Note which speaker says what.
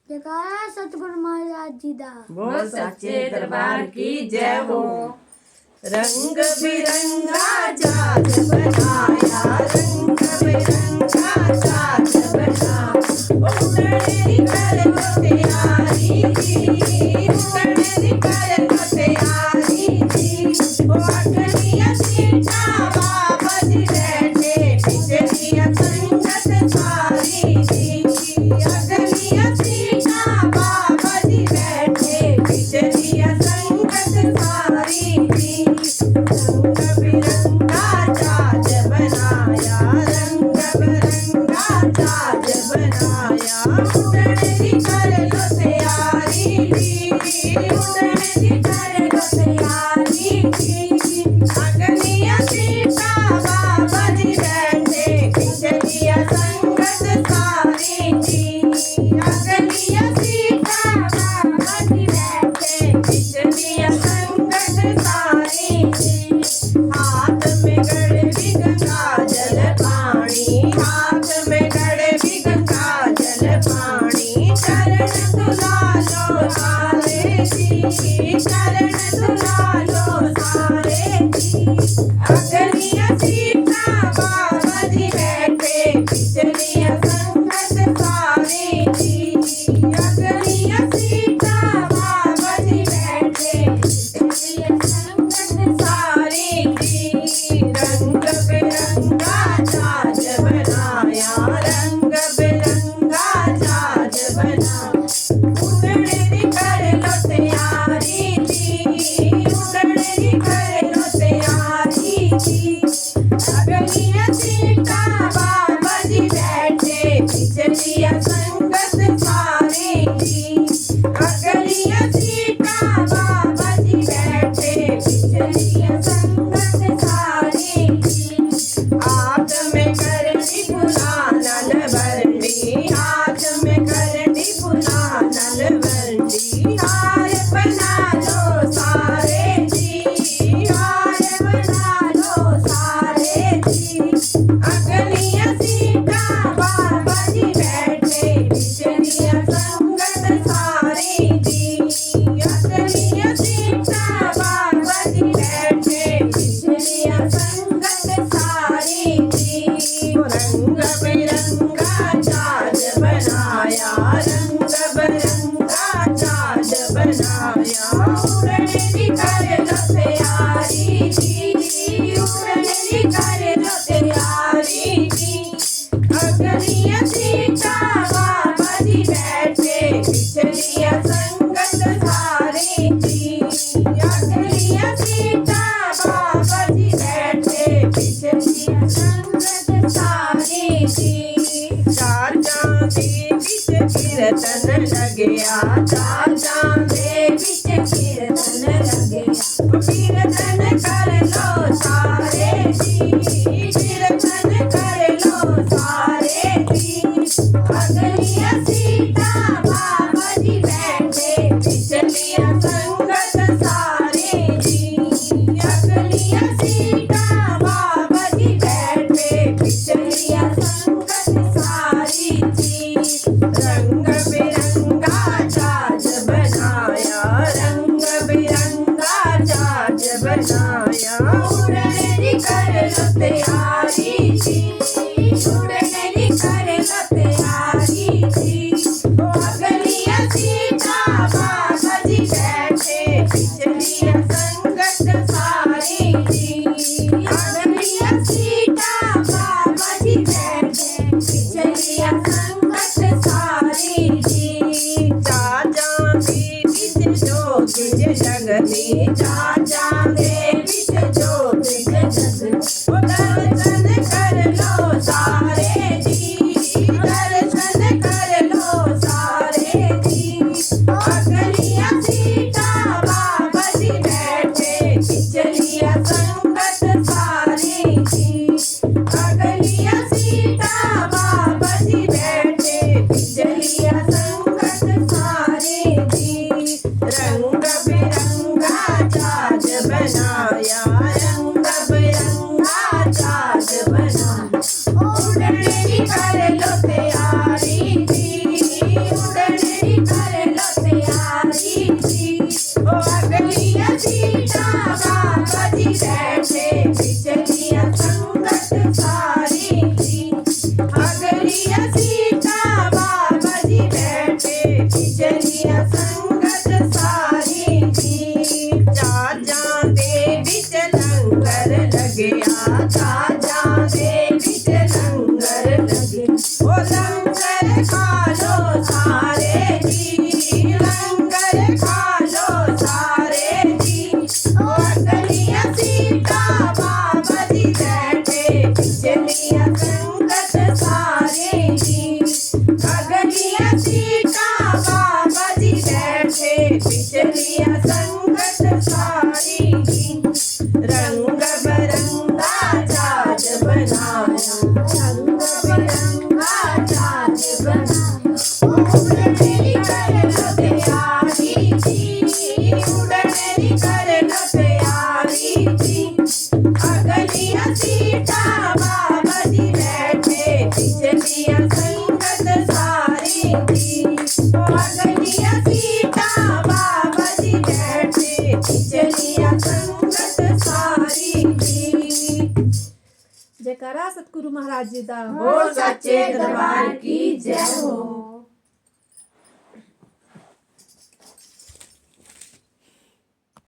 Speaker 1: जयकारा सतगुरु महाराज जी दा।
Speaker 2: बोल सच्चे दरबार की जय हो। रंग बिरंगा जाज बनाया, रंग बिरंगा जाज बनाया, उड़ने कर लो तैयारी जी, उड़ने कर लो तैयारी जी। ओ अगलिया सीटा बाबा जी बैठे, पिछलिया संगत सारी जी। अगलिया सीटा बाबा जी बैठे, पिछलिया संगत सारी जी। रंग बिरंगा जाज बनाया, रंग बिरंगा जाज बनाया, उड़ने की कर लो तैयारी जी, उड़ने की कर लो तैयारी जी। अगलिया सीता बाबा जी बैठे, पिछलिया संगत सारी जी। अगलिया सीता बाबा जी बैठे, पिछलिया संगत सारी जी। हाथ में गड़बी गंगा जल पानी, हाथ में गड़बी गंगा जल पानी, चरण धुला लो सारे जी, चरण धुला लो सारे जी। अगलिया सीता बाबा जी बैठे, पिछलिया संगत सारी जी। अगलिया सीता बाबा जी बैठे, पिछलिया संगत सारी जी। रंग बिरंगा जाज बनाया, रंग बिरंगा जाज बनाया, उड़ने की कर लो तैयारी जी, उड़ने की कर लो तैयारी जी। अगलिया सीता बाबा जी बैठे, पिछलिया संगत सारी जी। अगलिया सीता बाबा जी बैठे, पिछलिया संगत सारी जी। हाथ में करनी फुला नल बरनी, हाथ में करनी फुला नल बरनी, हार बना लो सारे जी, हार बना लो सारे जी। अगलिया सीता बाबा जी बैठे, पिछलिया संगत सारी जी। अगलिया सीता बाबा जी बैठे, पिछलिया संगत सारी जी। रंग बिरंगा जाज बनाया, रंग बिरंगा जाज बनाया, उड़ने की कर लो तैयारी जी, उड़ने की कर लो तैयारी जी। अगलिया सीता बाबा जी बैठे, पिछलिया संगत सारी जी। अगलिया सीता बाबा जी बैठे, पिछलिया संगत सारी जी। चार चांद दे बिच कीर्तन लगया, चार चांद दे बिच कीर्तन लगया, कीर्तन कर लो सारे जी, कीर्तन कर लो सारे जी। अगलिया सीता बाबा जी बैठे, पिछलिया संगत सारे जी। अगलिया सीता बाबा जी बैठे, पिछलिया संगत सारी जी। रंग बिरंगा जाज बनाया, पिछलिया संगत सारी जी। चाचा दे बिच लंगर लगया, चाचा दे बिच लंगर लगे, ओ लंगर खा लो सारे जी, लंगर खा लो सारे जी। ओ अगलिया सीता बाबा जी बैठे, पिछलिया संगत सारे जी। अगलिया सीता बाबा जी बैठे, पिछलिया संगत सारी जी। रंग बिरंगा जहाज बनाया, रंग बिरंगा जहाज बनाया, उड़ने कर लो तैयारी जी, उड़ने कर लो तैयारी जी। अगलिया सीता बाबा जी बैठे, पिछलिया संगत सारी जी। अगलिया सीता बाबा जी बैठे, पिछलिया संगत सारी जी।
Speaker 3: जयकारा सतगुरु महाराज जी दा।
Speaker 2: हो सच्चे दरबार की जय हो।